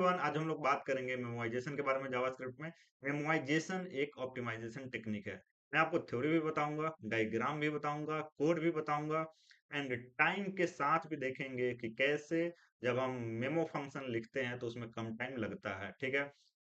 आज हम लोग बात करेंगे मेमोराइजेशन के बारे में जावास्क्रिप्ट में। मेमोराइजेशन एक ऑप्टिमाइजेशन टेक्निक है। मैं आपको थ्योरी भी बताऊंगा, डायग्राम भी बताऊंगा, कोड भी बताऊंगा एंड टाइम के साथ भी देखेंगे कि कैसे जब हम मेमो फंक्शन लिखते हैं तो उसमें कम टाइम लगता है। ठीक है,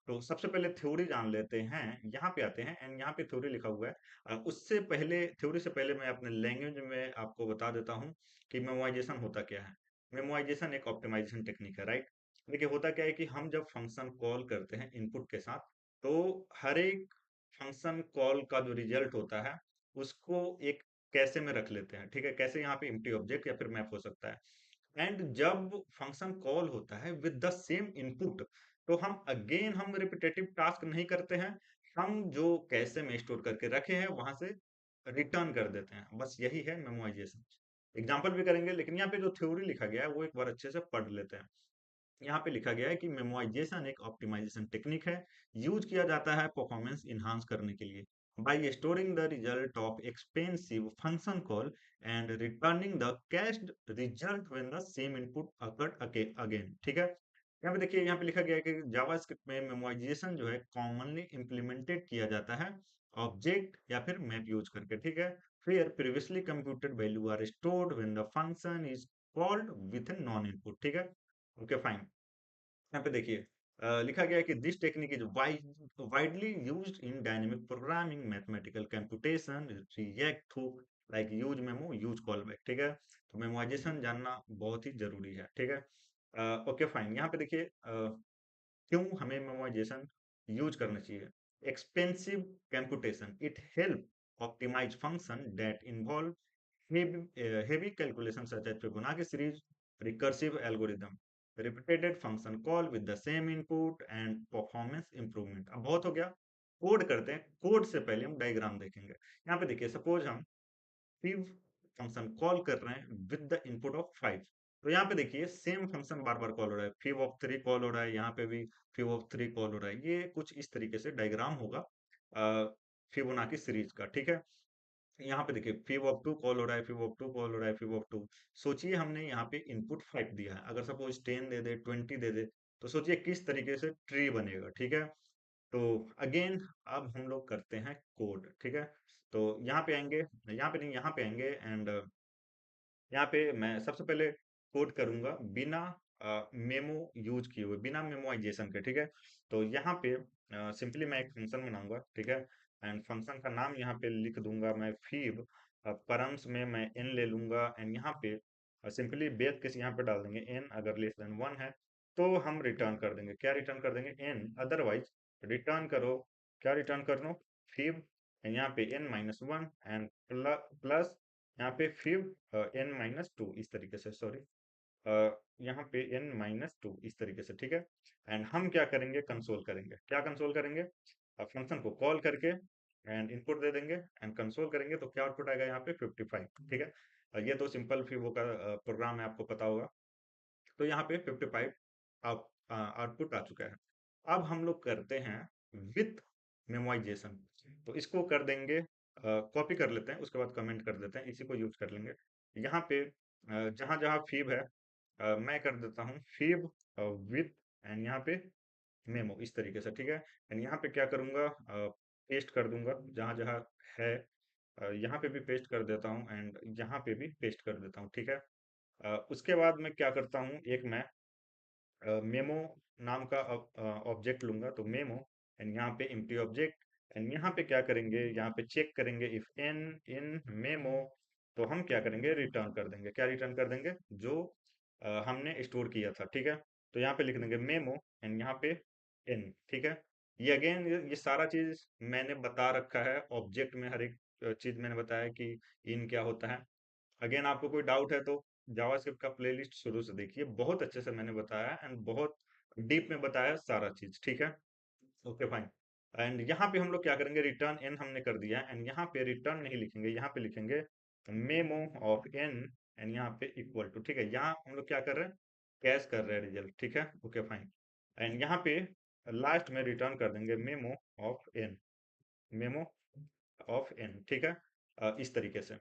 तो सबसे पहले थ्योरी जान लेते हैं। यहाँ पे आते हैं एंड यहाँ पे थ्योरी लिखा हुआ है। उससे पहले थ्योरी से पहले मैं अपने लैंग्वेज में आपको बता देता हूँ कि मेमोराइजेशन होता क्या है। मेमोराइजेशन एक ऑप्टिमाइजेशन टेक्निक है, राइट। देखिए होता क्या है कि हम जब फंक्शन कॉल करते हैं इनपुट के साथ, तो हर एक फंक्शन कॉल का जो रिजल्ट होता है उसको एक कैसे में रख लेते हैं। ठीक है, कैसे यहाँ पे एम्प्टी ऑब्जेक्ट या फिर मैप हो सकता है। एंड जब फंक्शन कॉल होता है विद द सेम इनपुट, तो हम रिपीटेटिव टास्क नहीं करते हैं। हम जो कैसे में स्टोर करके रखे हैं वहां से रिटर्न कर देते हैं। बस यही है मेमोराइजेशन। एग्जाम्पल भी करेंगे, लेकिन यहाँ पे जो थ्योरी लिखा गया है वो एक बार अच्छे से पढ़ लेते हैं। यहाँ पे लिखा गया है कि मेमोराइजेशन एक ऑप्टिमाइजेशन टेक्निक है। यूज किया जाता है परफॉर्मेंस इनहांस करने के लिए bye storing the result of expensive function call and returning the cached result when the same input occurred again. ठीक है, यहाँ पे देखिए, यहाँ पे लिखा गया है कि जावास्क्रिप्ट में मेमोराइजेशन जो है कॉमनली इम्प्लीमेंटेड किया जाता है ऑब्जेक्ट या फिर मैप यूज करके। ठीक है, फिर previously computed value are stored when the function is called with non input. ठीक है, ओके फाइन। यहाँ पे देखिए लिखा गया है कि this technique is widely used in dynamic programming, mathematical computation, React to like use memo use callback. ठीक है, तो मेमोराइजेशन जानना बहुत ही जरूरी है। ठीक है, ओके फाइन। यहाँ पे देखिए क्यों हमें मेमोराइजेशन यूज करना चाहिए। Expensive computation it help optimise function that involve heavy calculations such as Fibonacci series, recursive algorithm, repeated function call with the same input and performance improvement। अब बहुत हो गया, कोड करते हैं। कोड से पहले हम डायग्राम देखेंगे। यहाँ पे देखिए, सपोज हम fiv फंक्शन कॉल कर रहे हैं विद द इनपुट ऑफ 5। तो यहाँ पे देखिए सेम फंक्शन बार बार कॉल हो रहा है, fiv ऑफ 3 कॉल हो रहा है, यहाँ पे भी fiv ऑफ 3 कॉल हो रहा है। ये कुछ इस तरीके से डायग्राम होगा फिबोनाची सीरीज का। ठीक है, यहाँ पे देखिए fiv ऑफ 2 कॉल हो रहा है, fiv ऑफ 2 कॉल हो रहा है, fiv ऑफ 2। सोचिए हमने यहाँ पे इनपुट 5 दिया है, अगर सपोज 10 दे दे, 20 दे दे, तो सोचिए किस तरीके से ट्री बनेगा। ठीक है, तो अगेन अब हम लोग करते हैं कोड। ठीक है, तो यहाँ पे आएंगे, यहाँ पे नहीं, यहाँ पे आएंगे एंड यहाँ पे मैं सबसे पहले कोड करूंगा बिना मेमो यूज किए हुए, बिना मेमोइजेशन के। ठीक है, तो यहाँ पे सिंपली मैं एक फंक्शन बनाऊंगा। ठीक है, एंड फंक्शन का नाम यहाँ पे लिख दूंगा मैं फिब। परम्स में मैं एन ले लूंगा एंड यहाँ पे सिंपली बेस केस यहाँ पे डाल देंगे एन अगर लेस देन 1 है, तो हम रिटर्न कर देंगे। क्या रिटर्न कर देंगे? एन। अदरवाइज रिटर्न करो, क्या रिटर्न कर लो? फिब यहाँ पे N minus one and plus यहाँ पे फिर एन माइनस टू इस तरीके से, सॉरी यहाँ पे एन माइनस टू इस तरीके से। ठीक है, एंड हम क्या करेंगे? कंसोल करेंगे। क्या कंसोल करेंगे? फंक्शन को कॉल करके एंड इनपुट दे देंगे एंड कंसोल करेंगे, तो क्या आउटपुट आएगा? यहाँ पे 55। ठीक है, ये तो सिंपल फिवो का प्रोग्राम है, आपको पता होगा। तो यहाँ पे 55 आउटपुट आ चुका है। अब हम लोग करते हैं विथ मेमोइजेशन। तो इसको कर देंगे, कॉपी कर लेते हैं, उसके बाद कमेंट कर देते हैं, इसी को यूज कर लेंगे। यहाँ पे जहां जहां फीब है मैं कर देता हूँ फीब विथ एंड यहाँ पे मेमो इस तरीके से। ठीक है, एंड यहाँ पे क्या करूंगा? पेस्ट कर दूंगा जहां जहां है। यहाँ पे भी पेस्ट कर देता हूँ एंड यहाँ पे भी पेस्ट कर देता हूँ। ठीक है, उसके बाद मैं क्या करता हूँ, एक मैं मेमो नाम का ऑब्जेक्ट लूंगा, तो मेमो एंड यहाँ पे एम्प्टी ऑब्जेक्ट एंड यहाँ पे क्या करेंगे? यहाँ पे चेक करेंगे इफ एन इन मेमो, तो हम क्या करेंगे? रिटर्न कर देंगे। क्या रिटर्न कर देंगे? जो हमने स्टोर किया था। ठीक है, तो यहाँ पे लिख देंगे मेमो एंड यहाँ पे एन। ठीक है, ये अगेन ये सारा चीज मैंने बता रखा है ऑब्जेक्ट में, हर एक चीज मैंने बताया कि इन क्या होता है। अगेन आपको कोई डाउट है तो जावास्क्रिप्ट का प्लेलिस्ट शुरू से देखिए, बहुत अच्छे से मैंने बताया एंड बहुत डीप में बताया सारा चीज। ठीक है, ओके फाइन। एंड यहाँ पे हम लोग क्या करेंगे? रिटर्न एन हमने कर दिया एंड यहाँ पे रिटर्न नहीं लिखेंगे, यहाँ पे लिखेंगे मेमो ऑफ एन एंड यहाँ पे इक्वल टू। ठीक है, यहाँ हम लोग क्या कर रहे हैं? कैश कर रहे हैं रिजल्ट। ठीक है, ओके फाइन। एंड यहाँ पे लास्ट में रिटर्न कर देंगे memo of N, memo of N. ठीक है, इस तरीके से।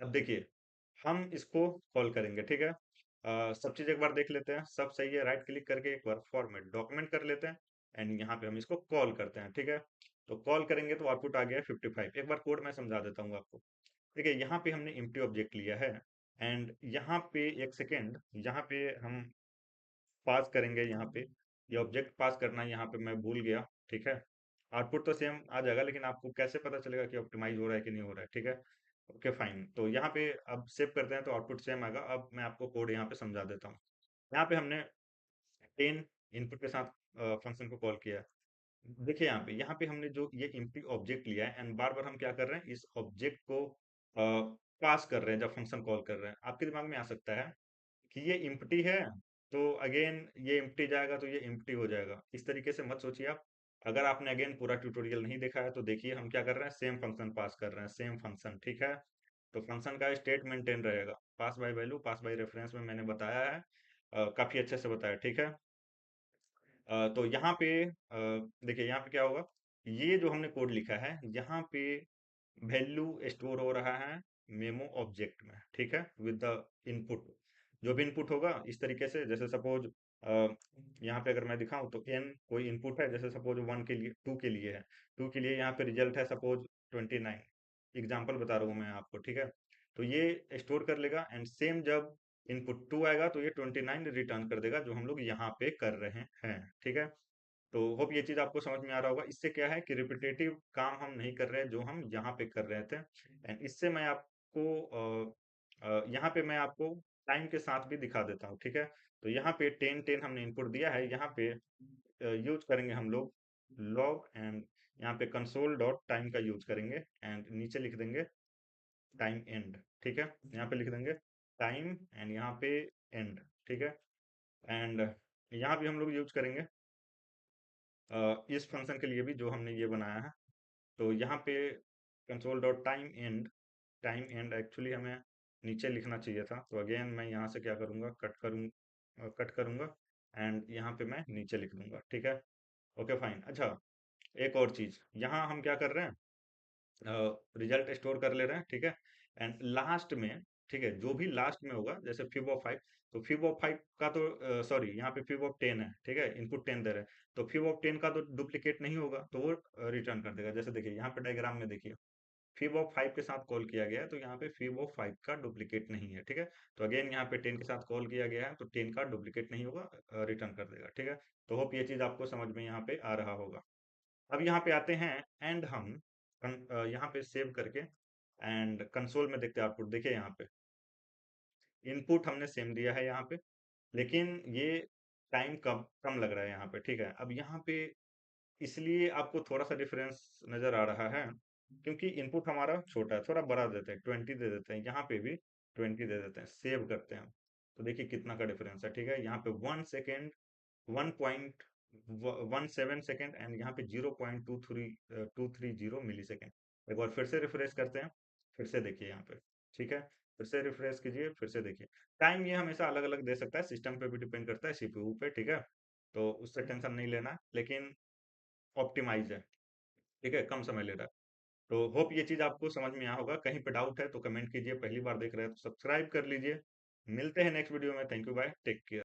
अब देखिए हम इसको कॉल करेंगे। ठीक है, सब चीज़ एक बार देख लेते हैं, सब सही है, राइट क्लिक करके एक बार फॉर्मेट डॉक्यूमेंट कर लेते हैं एंड यहाँ पे हम इसको कॉल करते हैं, ठीक है? तो कॉल करेंगे तो आउटपुट आ गया 55। एक बार कोड मैं समझा देता हूँ आपको। देखिए यहाँ पे हमने एम्प्टी ऑब्जेक्ट लिया है एंड यहाँ पे एक सेकेंड, यहाँ पे हम पास करेंगे, यहाँ पे ये ऑब्जेक्ट पास करना यहाँ पे मैं भूल गया, ठीक है? आउटपुट तो सेम आ जाएगा, लेकिन आपको कैसे पता चलेगा कि ऑप्टिमाइज हो रहा है कि नहीं हो रहा है, ठीक है? ओके फाइन, तो यहाँ पे अब सेव करते हैं तो आउटपुट सेम आएगा। अब मैं आपको कोड यहाँ पे समझा देता हूँ। यहाँ पे हमने 10 इनपुट के साथ फंक्शन को कॉल किया है। देखिए यहाँ पे हमने जो ये एम्प्टी ऑब्जेक्ट लिया है एंड बार बार हम क्या कर रहे हैं, इस ऑब्जेक्ट को पास कर रहे हैं जब फंक्शन कॉल कर रहे हैं। आपके दिमाग में आ सकता है कि ये एम्प्टी है, तो अगेन ये एम्प्टी जाएगा तो ये एम्प्टी हो जाएगा। इस तरीके से मत सोचिए आप। अगर आपने अगेन पूरा ट्यूटोरियल नहीं देखा है तो देखिए हम क्या कर रहे हैं, सेम फंक्शन पास कर रहे हैं, सेम फंक्शन, ठीक है? तो फंक्शन का स्टेट मेंटेन रहेगा, pass by value, pass by reference में मैंने बताया है, काफी अच्छे से बताया, ठीक है? तो यहाँ पे देखिए यहाँ पे क्या होगा, ये जो हमने कोड लिखा है यहाँ पे वैल्यू स्टोर हो रहा है मेमो ऑब्जेक्ट में, ठीक है? विद द इनपुट, जो भी इनपुट होगा इस तरीके से, जैसे सपोज यहाँ पे अगर मैं दिखाऊं तो n कोई इनपुट है, जैसे सपोज 1 के लिए, 2 के लिए है, 2 के लिए यहाँ पे रिजल्ट है सपोज 29। एग्जाम्पल बता रहा हूँ मैं आपको, ठीक है? तो ये स्टोर कर लेगा एंड सेम जब इनपुट 2 आएगा तो ये 29 रिटर्न कर देगा, जो हम लोग यहाँ पे कर रहे हैं, ठीक है? तो होप ये चीज आपको समझ में आ रहा होगा। इससे क्या है कि रिपीटेटिव काम हम नहीं कर रहे हैं, जो हम यहाँ पे कर रहे थे। एंड इससे मैं आपको यहाँ पे मैं आपको टाइम के साथ भी दिखा देता हूँ, ठीक है? तो यहाँ पे 10 हमने इनपुट दिया है, यहाँ पे यूज करेंगे हम लोग लॉग एंड यहाँ पे कंसोल डॉट टाइम का यूज करेंगे एंड नीचे लिख देंगे टाइम एंड, ठीक है? यहाँ पे लिख देंगे टाइम एंड यहाँ पे एंड, ठीक है? एंड यहाँ भी हम लोग यूज करेंगे इस फंक्शन के लिए भी जो हमने ये बनाया है। तो यहाँ पे console dot time and actually हमें नीचे लिखना चाहिए था, तो अगेन मैं यहाँ से क्या करूँगा, कट करूँगा एंड यहाँ पे मैं नीचे लिख दूंगा, ठीक है? Okay fine. अच्छा, एक और चीज यहाँ हम क्या कर रहे हैं, रिजल्ट स्टोर कर ले रहे हैं, ठीक है? एंड लास्ट में, ठीक है, जो भी लास्ट में होगा, जैसे फिब ऑफ 5, तो फिब ऑफ 5 का तो सॉरी, यहाँ पे फिब ऑफ 10 है, ठीक है? इनपुट 10 दे रहे हैं, तो फिब ऑफ 10 का तो डुप्लीकेट नहीं होगा, तो वो रिटर्न कर देगा। जैसे देखिए यहाँ पे डायग्राम में देखिए, फिब ऑफ 5 के साथ कॉल किया गया है, तो यहाँ पे फिब ऑफ 5 का डुप्लीकेट नहीं है, ठीक है? तो अगेन यहाँ पे 10 के साथ कॉल किया गया है, तो 10 का डुप्लीकेट नहीं होगा, रिटर्न कर देगा, ठीक है? तो होप ये चीज आपको समझ में यहाँ पे आ रहा होगा। अब यहाँ पे आते हैं एंड हम यहाँ पे सेव करके एंड कंसोल में देखते हैं आउटपुट। देखिए यहाँ पे इनपुट हमने सेम दिया है यहाँ पे, लेकिन ये टाइम कम कम लग रहा है यहाँ पे, ठीक है? अब यहाँ पे इसलिए आपको थोड़ा सा डिफरेंस नजर आ रहा है, क्योंकि इनपुट हमारा छोटा है, थोड़ा बड़ा देते हैं, 20 दे देते हैं, यहाँ पे भी 20 दे देते हैं, सेव करते हैं। तो देखिए कितना का डिफरेंस है, ठीक है? यहाँ पे 1 सेकेंड, 1.17 सेकेंड एंड यहाँ पे 0.230 मिली सेकेंड। एक बार फिर से रिफ्रेश करते हैं, फिर से देखिए यहाँ पे, ठीक है? फिर से रिफ्रेश कीजिए, फिर से देखिए। टाइम ये हमेशा अलग अलग दे सकता है, सिस्टम पे भी डिपेंड करता है, सीपीयू पे, ठीक है? तो उससे टेंशन नहीं लेना, लेकिन ऑप्टिमाइज है, ठीक है? कम समय ले रहा है। तो होप ये चीज आपको समझ में आया होगा। कहीं पे डाउट है तो कमेंट कीजिए, पहली बार देख रहे हैं तो सब्सक्राइब कर लीजिए। मिलते हैं नेक्स्ट वीडियो में। Thank you, bye, take care.